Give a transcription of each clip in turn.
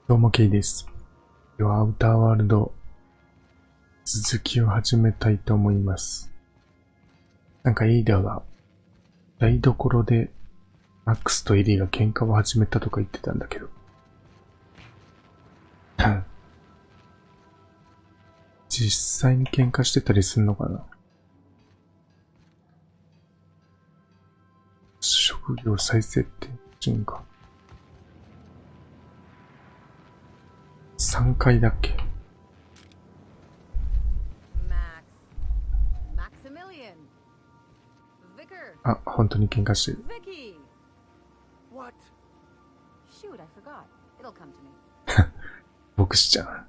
どうもケイです。ではアウターワールド続きを始めたいと思います。なんかエイダが台所でマックスとエリーが喧嘩を始めたとか言ってたんだけど実際に喧嘩してたりすんのかな。職業再設定順か3回だっけ。あ、本当に喧嘩してる。牧師ちゃん。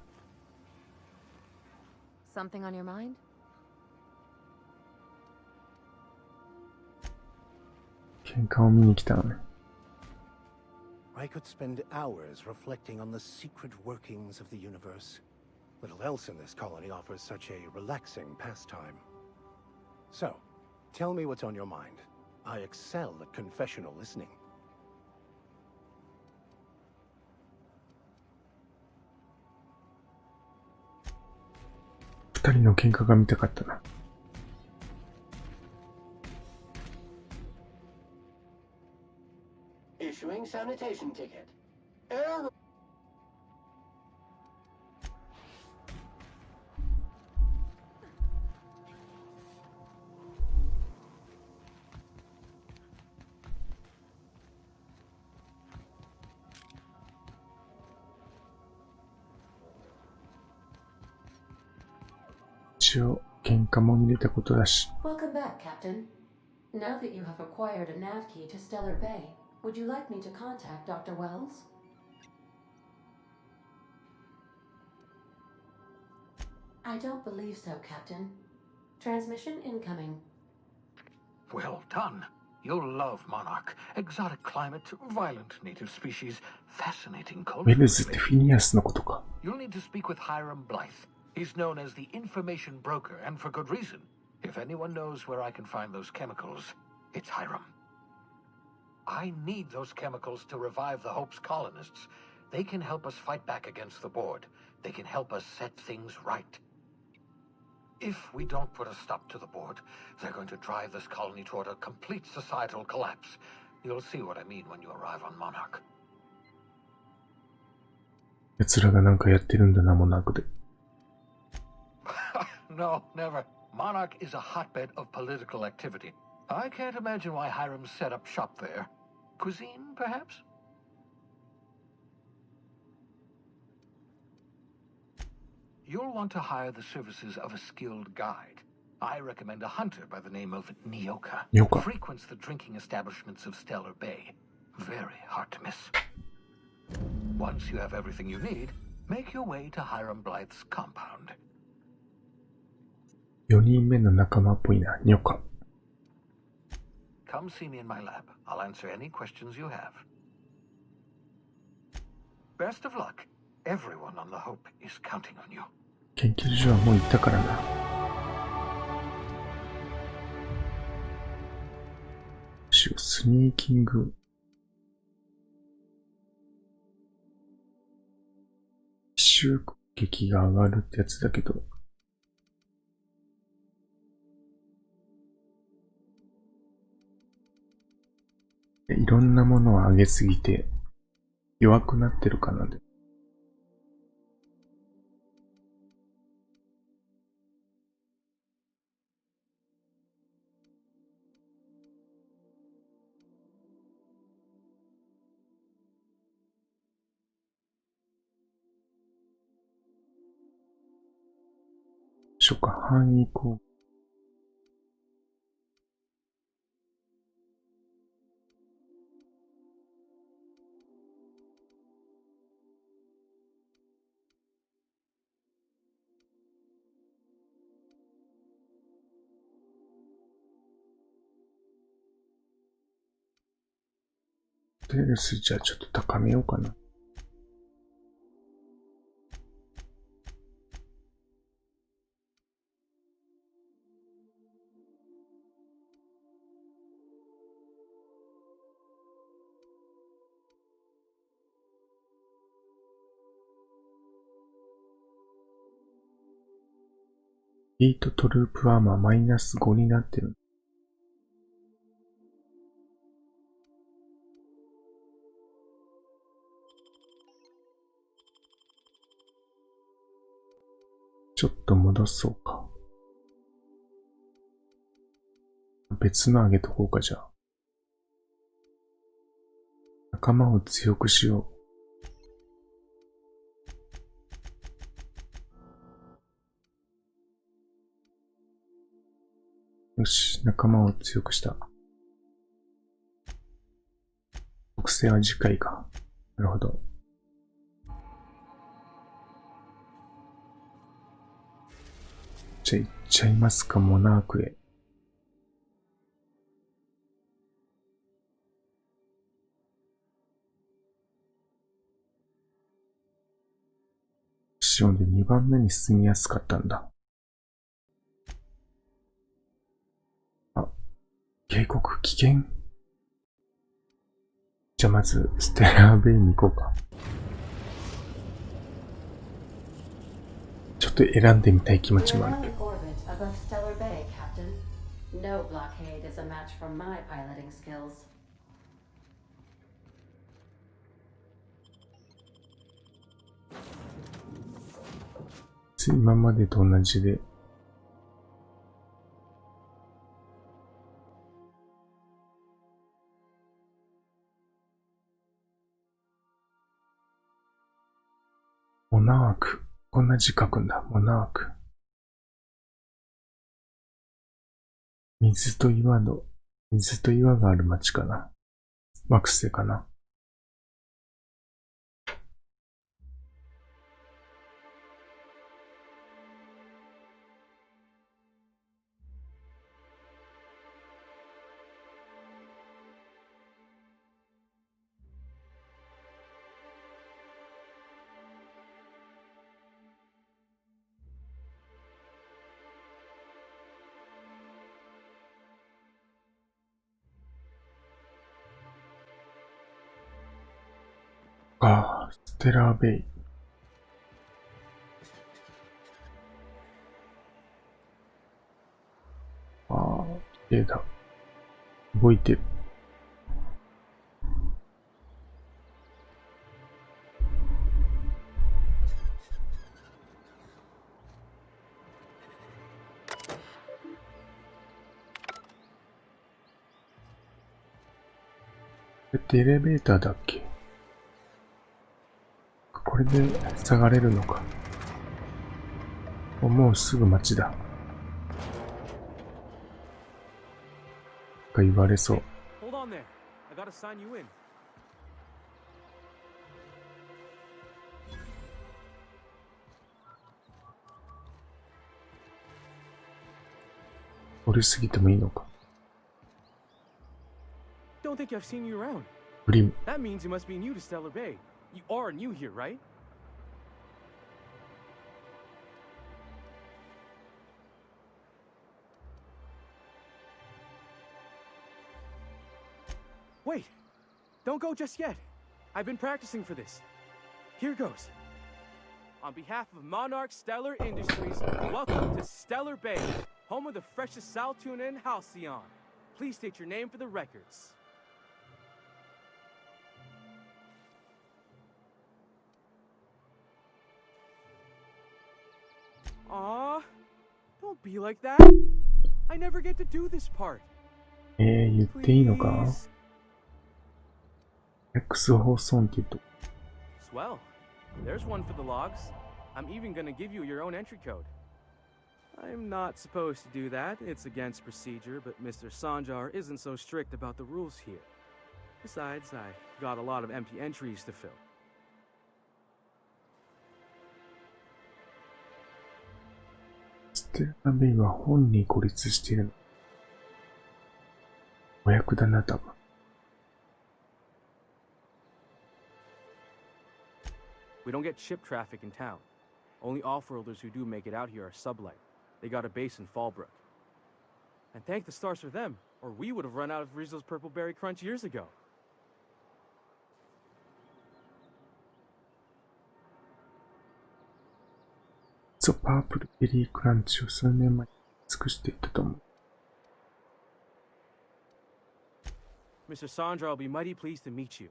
Something on your mind? 喧嘩を見に来たのね。I could spend hours reflecting on the secret workings of the universe. Little else in this colony offers such a relaxing pastime. So, tell me what's on your mind. I excel at confessional listening. 二人の喧嘩が見たかったな。Issuing sanitation ticket. 一応喧嘩も見れたことだし。 Welcome back, Captain. Now that you have acquired a nav key to Stellar Bay, would you like me to contact Dr. Wells? I don't believe so, Captain. Transmission incoming. Well done. You'll love Monarch. Exotic climate, violent native species, fascinating ウ culture. ェルズってフィニアスのことか。 You'll need to speak with Hiram Blythe. He's known as the information broker, and for good reason. If anyone knows where I can find those chemicals, it's Hiram. I need those chemicals to revive the Hope's colonists. They can help us fight back against the board. They can help us set things right. If we don't put a stop to the board, they're going to drive this colony toward a complete societal collapse. You'll see what I mean when you arrive on Monarch. 奴らがなんかやってるんだな、モナークで。No, never. Monarch is a hotbed of political activity. I can't imagine why Hiram set up shop there. Cuisine, perhaps? You'll want to hire the services of a skilled guide. I recommend a hunter by the name of Nyoka. Nyoka. Frequents the drinking establishments of Stellar Bay. Very hard to miss. Once you have everything you need, make your way to Hiram Blythe's compound. 4人目の仲間っぽいな、ニョカ。 Come see me in my lab. I'll answer any questions you have. Best of luck. Everyone on the Hope is counting on you. 研究所はもう行ったからな。スニーキング。奇襲攻撃が上がるってやつだけど。いろんなものを上げすぎて弱くなってるかなで。しょうか、範囲攻撃。とりあえずじゃあちょっと高めようかな。ヒートトループアーマーマイナス5になってる。ちょっと戻そうか。別の上げとこうか、じゃあ。仲間を強くしよう。よし、仲間を強くした。特性は次回か。なるほど。じゃあ行っちゃいますか、モナークへ。シオンで2番目に進みやすかったんだ。あ、警告危険。じゃあまず、ステラーベイに行こうか。ちょっと選んでみたい気持ち We're もある now け in ど。 orbit above Stellar Bay, Captain. No blockade is a match for my piloting skills. 今までと同じで。モナーク。こんな字書くんだ。モナーク。水と岩がある町かな。惑星かな。ああ、ステラーベイ。ああ、綺麗だ。動いてる。これってエレベーターだっけ？これで下がれるのか。もうすぐ街だ。言われそう。Hold on there. I gotta sign you in. 通り過ぎてもいいのか。Don't think I've seen you around. ブリム。 That means you must be new to Stellar Bay. You are new here, right? Wait, don't go just yet. I've been practicing for this. Here goes. On behalf of Monarch Stellar Industries, welcome to Stellar Bay, home of the freshest sal tuna in Halcyon. Please state your name for the records. Aw, don't be like that. I never get to do this part. 言っていいのか？ Please. X 放送って言うと。Swell. There's one for the logs. I'm even gonna give you your own entry code. I'm not supposed to do that. It's against procedure, but Mr. Sanjar isn't so strict about the rules here. Besides, I got a lot of empty entries to fill. ステラベイは本に孤立しているの。お役だな、多分。We don't get ship traffic in town. Only off-worlders who do make it out here are sublight. They got a base in Fallbrook. And thank the stars for them, or we would have run out of Rizzo's Purple Berry Crunch years ago. ソパープルベリークランチを数年前に尽くしていたと思う。Mr. Sandra will be mighty pleased to meet you.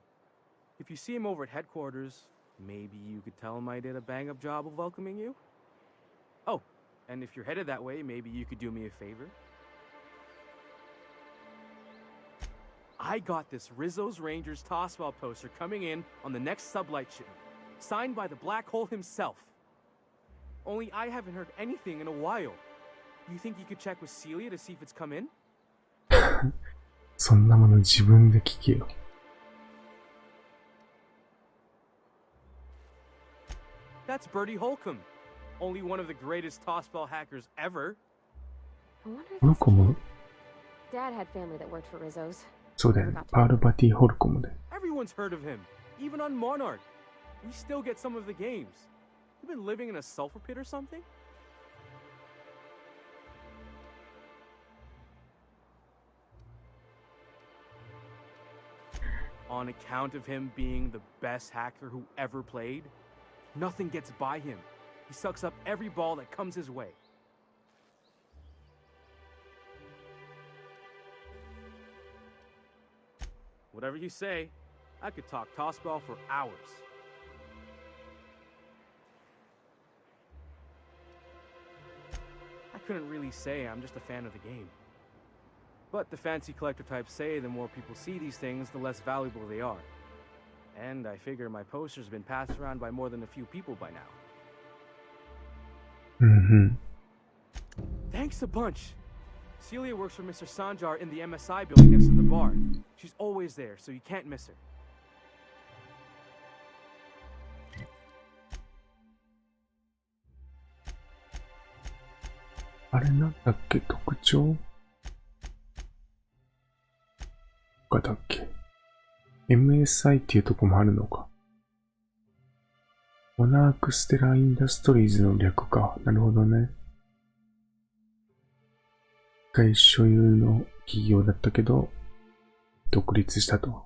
If you see him over at headquarters, maybe you could tell him I did a bang-up job of welcoming you? Oh, and if you're headed that way, maybe you could do me a favor? I got this Rizzo's Rangers Tossball poster coming in on the next sublight shipment, signed by the Black Hole himself. Only I haven't heard anything in a while. You think you could check with Celia to see if it's come in? そんなもの自分で聞けよ。That's Bertie Holcomb, only one of the greatest tossball hackers ever. I wonder if この子も Dad had family that worked for Rizzo's. そうだよね。パールバティ・ホルコムで。Everyone's heard of him, even on Monarch. We still get some of the games. You've been living in a sulfur pit or something? On account of him being the best hacker who ever played, nothing gets by him. He sucks up every ball that comes his way. Whatever you say, I could talk tossball for hours. I couldn't really say I'm just a fan of the game. But the fancy collector types say the more people see these things, the less valuable they are. And I figure my poster's been passed around by more than a few people by now. うんうん。 Thanks a bunch. Celia works for Mr. Sanjar in the MSI building next to the bar. She's always there, so you can't miss her. あれなんだっけ、特徴かだっけ。MSI っていうとこもあるのか。モナークステラインダストリーズの略か。なるほどね。一回所有の企業だったけど、独立したと。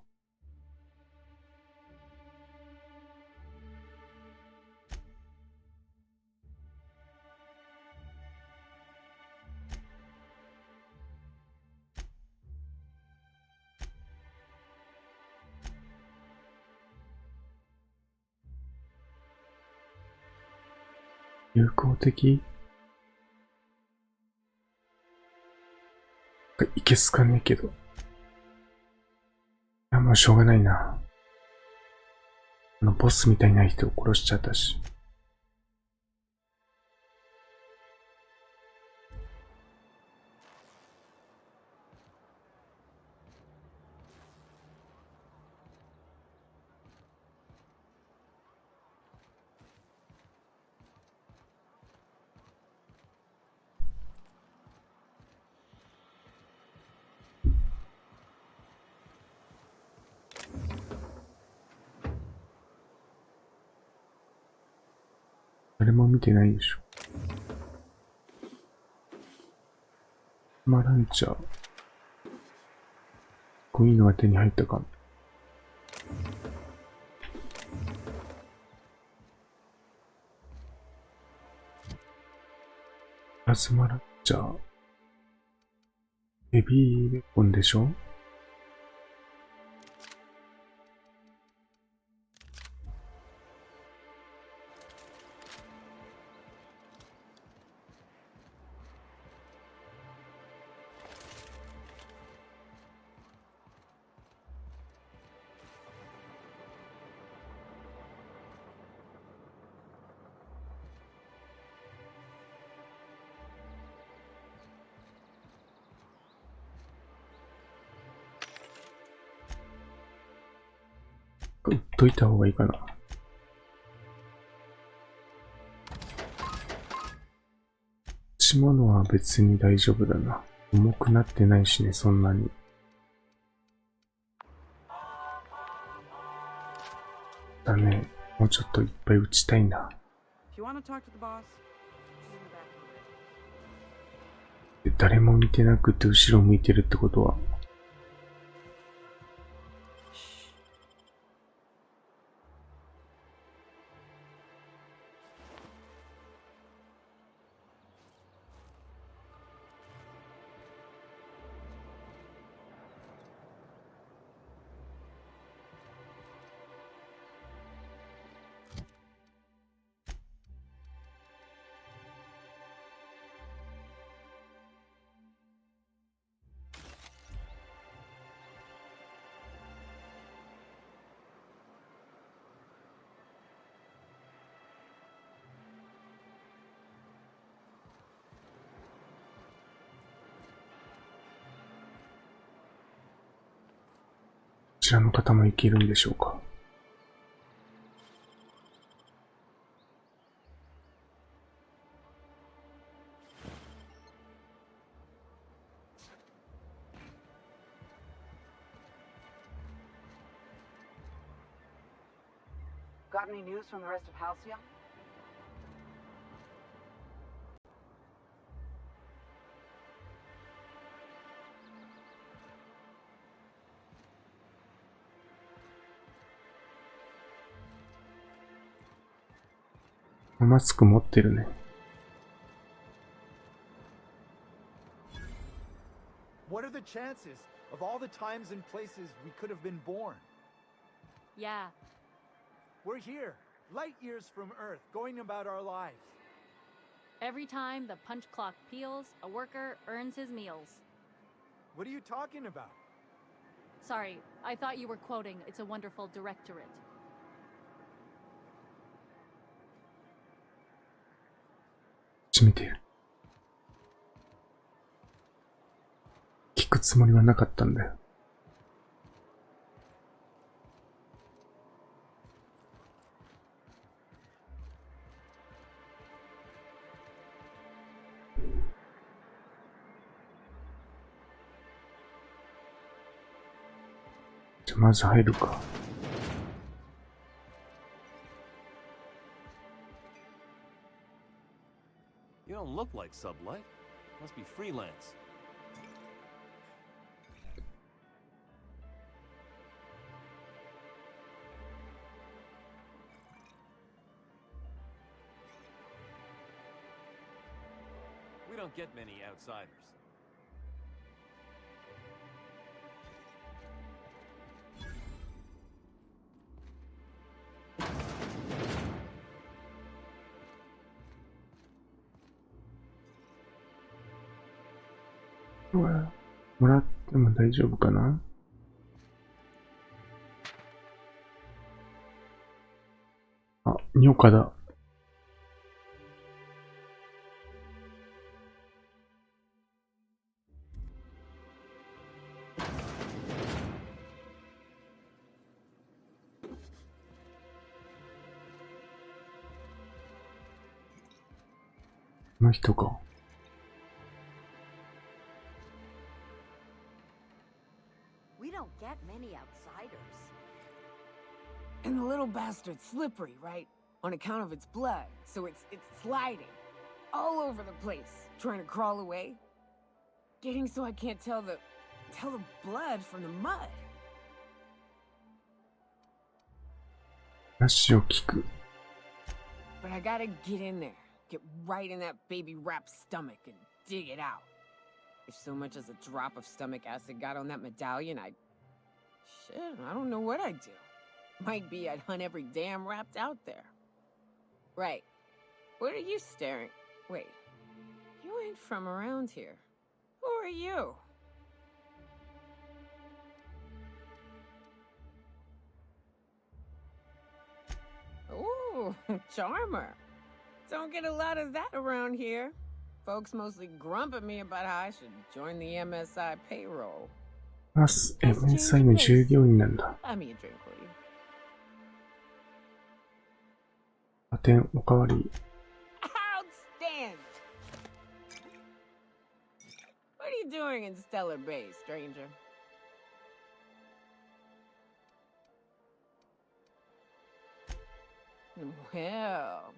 友好的？いけすかねえけど。もうしょうがないな。ボスみたいな人を殺しちゃったし。誰も見てないでしょ。ランチャー。こういうのが手に入ったか。プラズマランチャー。ヘビーウェポンでしょ？売っといた方がいいかな。持ち物は別に大丈夫だな。重くなってないしね、そんなに。だね。もうちょっといっぱい打ちたいな。で、誰も見てなくて後ろ向いてるってことは。ちらの方も行けるんでしょうか。Got any news from the rest of Halcyon? マスク持ってるね。What are the chances of all the times and places we could have been born? Yeah. We're here, light years from Earth, going about our lives. Every time the punch clock peals, a worker earns his meals. What are you talking about? Sorry, I thought you were quoting It's a Wonderful Directorate. 見てる。聞くつもりはなかったんだよ。じゃあまず入るか。You don't look like Sublight. Must be freelance. We don't get many outsiders.もらっても大丈夫かな。あ、ニョカだ。この人か。Get many outsiders. And the little bastard's slippery, right? On account of its blood, so it's sliding all over the place, trying to crawl away. Getting so I can't tell the blood from the mud. 話を聞く。 But I gotta get in there, get right in that baby rap's stomach and dig it out. If so much as a drop of stomach acid got on that medallion, Shit, I don't know what I'd do. Might be I'd hunt every damn wrapped out there. Right. What are you staring? Wait. You ain't from around here. Who are you? Ooh, charmer. Don't get a lot of that around here. Folks mostly grump at me about how I should join the MSI payroll. MSI の従業員なんだ。Buy me a drink, will you? アテンおかわり。Outstanding! What are you doing in Stellar Bay, stranger? Well.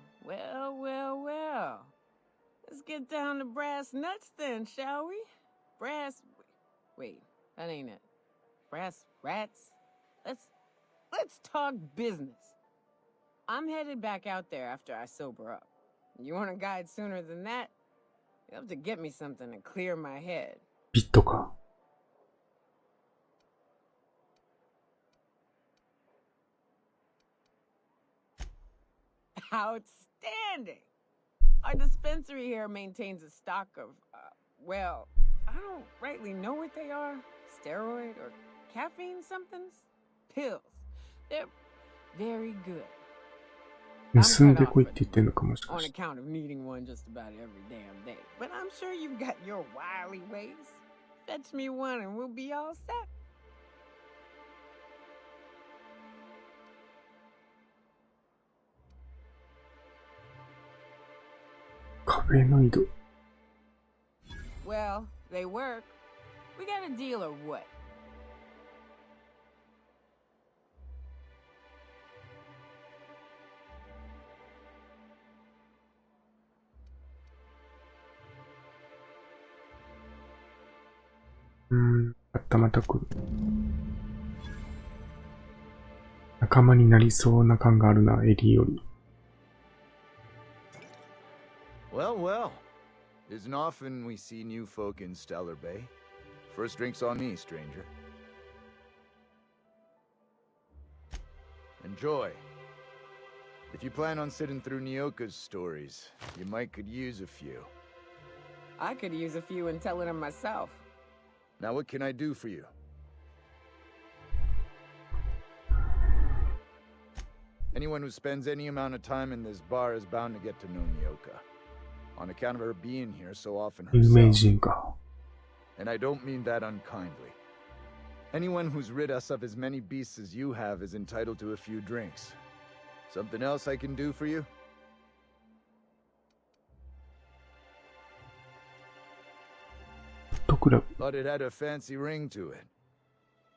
Let's get down to brass nuts then, shall we? Wait, that ain't it. Brass rats? Let's talk business. I'm headed back out there after I sober up. You want a guide sooner than that? You'll have to get me something to clear my head. ビットか。Outstanding! Our dispensary here maintains a stock of, well, I don't rightly know what they are. Steroid or caffeine somethings? Pills. They're very good. 盗んでこいって言ってんのかもしれな On い。 account of needing one just about every damn day. But I'm sure you've got your wily ways. Fetch me one and we'll be all set. 上の井戸。Well, they work. We got a deal or what? また来る。仲間になりそうな感があるな、エリーより。Well, well. Isn't often we see new folk in Stellar Bay. First drink's on me, stranger. Enjoy. If you plan on sitting through Nyoka's stories, you might could use a few. I could use a few in telling them myself. Now what can I do for you? Anyone who spends any amount of time in this bar is bound to get to know Nyoka. On account of her being here so often herself. And I don't mean that unkindly. Anyone who's rid us of as many beasts as you have is entitled to a few drinks. Something else I can do for you? Thought it had a fancy ring to it.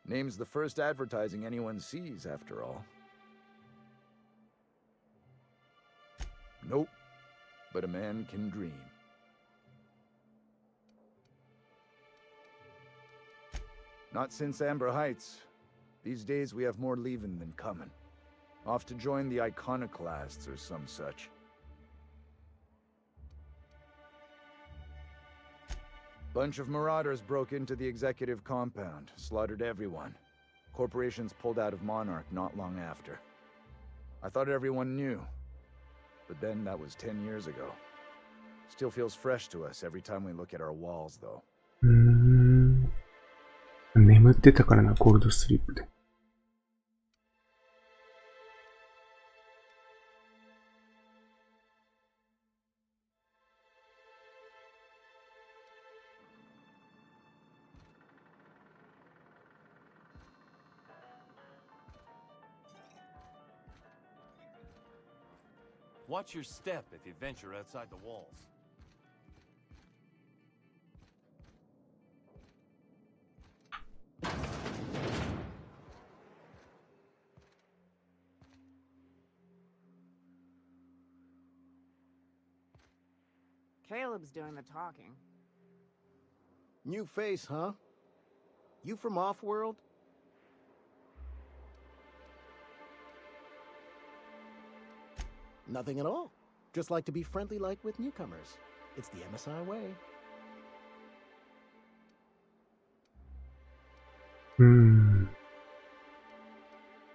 Name's the first advertising anyone sees, after all. Nope. But a man can dream. Not since Amber Heights. These days we have more leaving than coming. Off to join the Iconoclasts or some such. Bunch of marauders broke into the executive compound, slaughtered everyone. Corporations pulled out of Monarch not long after. I thought everyone knew. But then that was 10 years ago. Still feels fresh to us every time we look at our walls, though. 眠ってたからな、コールドスリープで。Watch your step if you venture outside the walls. Caleb's doing the talking. New face, huh? You from Off-World? Nothing at all. Just like to be friendly like with newcomers. It's the MSI way.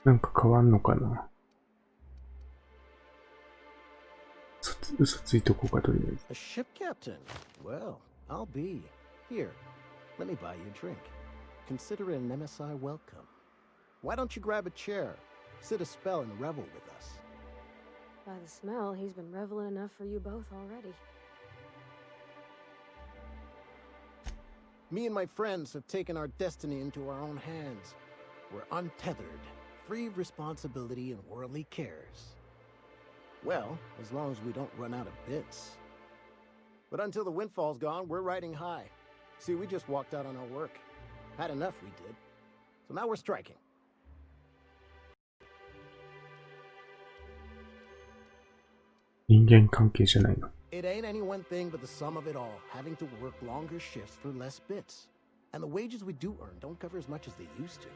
なんか変わんのかな。嘘ついとこうかとりあえず。A ship captain? Well, I'll be. Here, let me buy you a drink. Consider it an MSI welcome. Why don't you grab a chair, sit a spell and revel with us? By the smell, he's been reveling enough for you both already. Me and my friends have taken our destiny into our own hands. We're untethered, free of responsibility and worldly cares. Well, as long as we don't run out of bits. But until the windfall's gone, we're riding high. See, we just walked out on our work. Had enough, we did. So now we're striking. 人間関係じゃないの。It ain't any one thing but the sum of it all, having to work longer shifts for less bits. And the wages we do earn don't cover as much as they used to.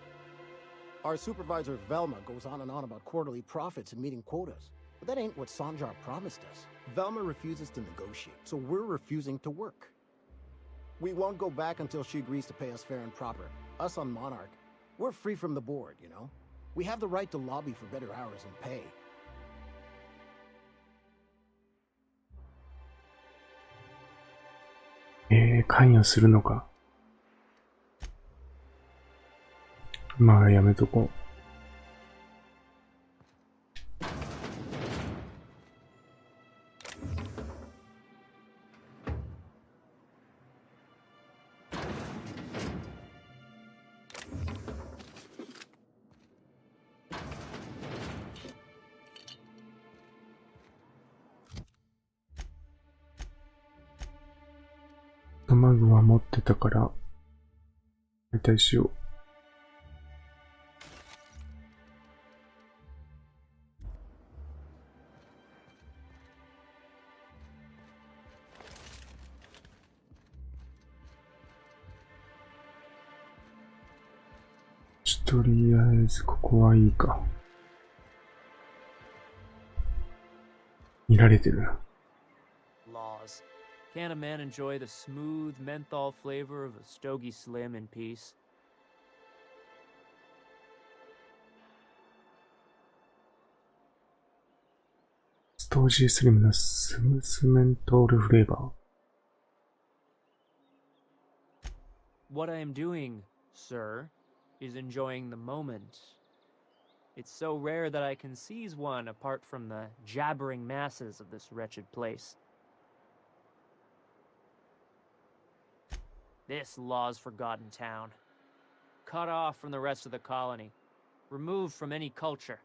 Our supervisor Velma goes on and on about quarterly profits and meeting quotas. But that ain't what Sanjar promised us. Velma refuses to negotiate, so we're refusing to work. We won't go back until she agrees to pay us fair and proper. Us on Monarch. We're free from the board, you know? We have the right to lobby for better hours and pay. 関与するのか。まあやめとこう。マグは持ってたから、解体しよう。とりあえずここはいいか。見られてるな。Laws. Can't a man enjoy the smooth menthol flavor of a Stogie Slim in peace? ストージースリムのスムースメントールフレーバー。What I am doing, sir, is enjoying the moment. It's so rare that I can seize one apart from the jabbering masses of this wretched place. This law's forgotten town. Cut off from the rest of the colony. Removed from any culture.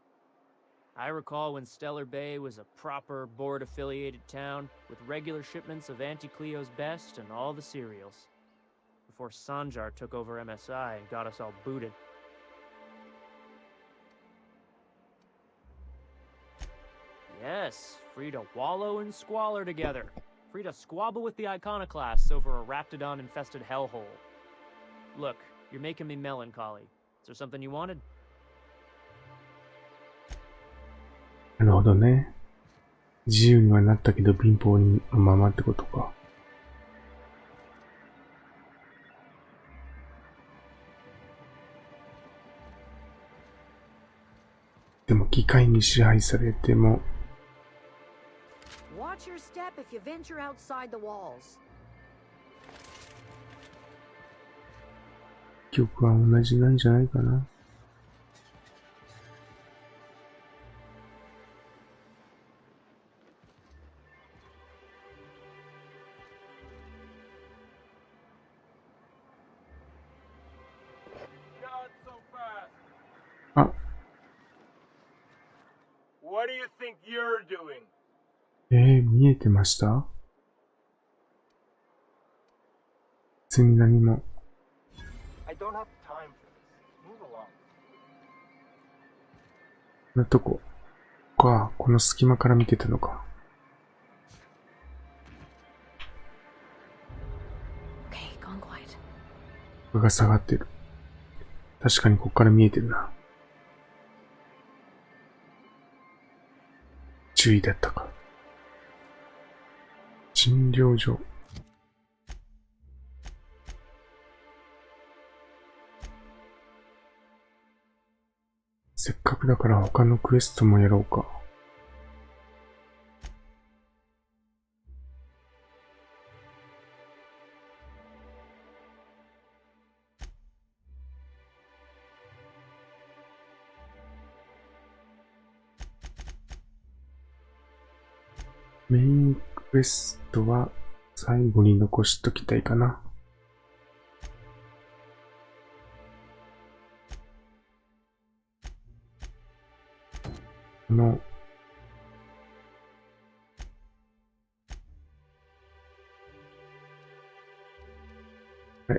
I recall when Stellar Bay was a proper board-affiliated town with regular shipments of Auntie Cleo's best and all the cereals. Before Sanjar took over MSI and got us all booted. Yes, free to wallow in squalor together. Free to squabble with the iconoclasts over a raptidon-infested hellhole. Look, you're making me melancholy. Is there something you wanted? なるほどね。自由にはなったけど貧乏のままってことか。でも機械に支配されても Watch your step if you venture outside the walls. 曲は同じなんじゃないかな。あ。What do you think you're doing? 見えてました？別に何も。I don't have time for this. Move along. こんなとこ。この隙間から見てたのか。Okay, gone quiet. これが下がってる。確かにここから見えてるな。注意だったか。診療所。せっかくだから他のクエストもやろうか。メインクエストは最後に残しときたいかな。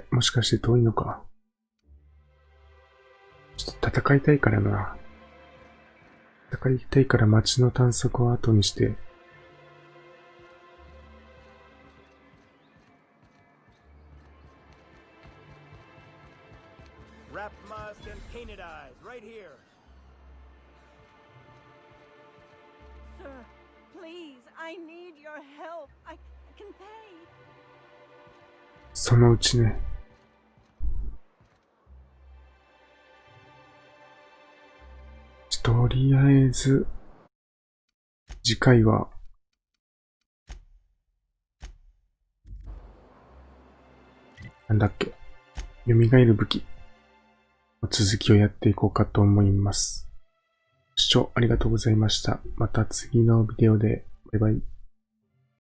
もしかして遠いのか。ちょっと戦いたいからな。戦いたいから街の探索を後にして、Wrap mask and painted eyes, right here. Sir, please, I need your help. I can pay. そのうちね。とりあえず、次回は、なんだっけ、蘇る武器の続きをやっていこうかと思います。ご視聴ありがとうございました。また次のビデオで、バイバイ。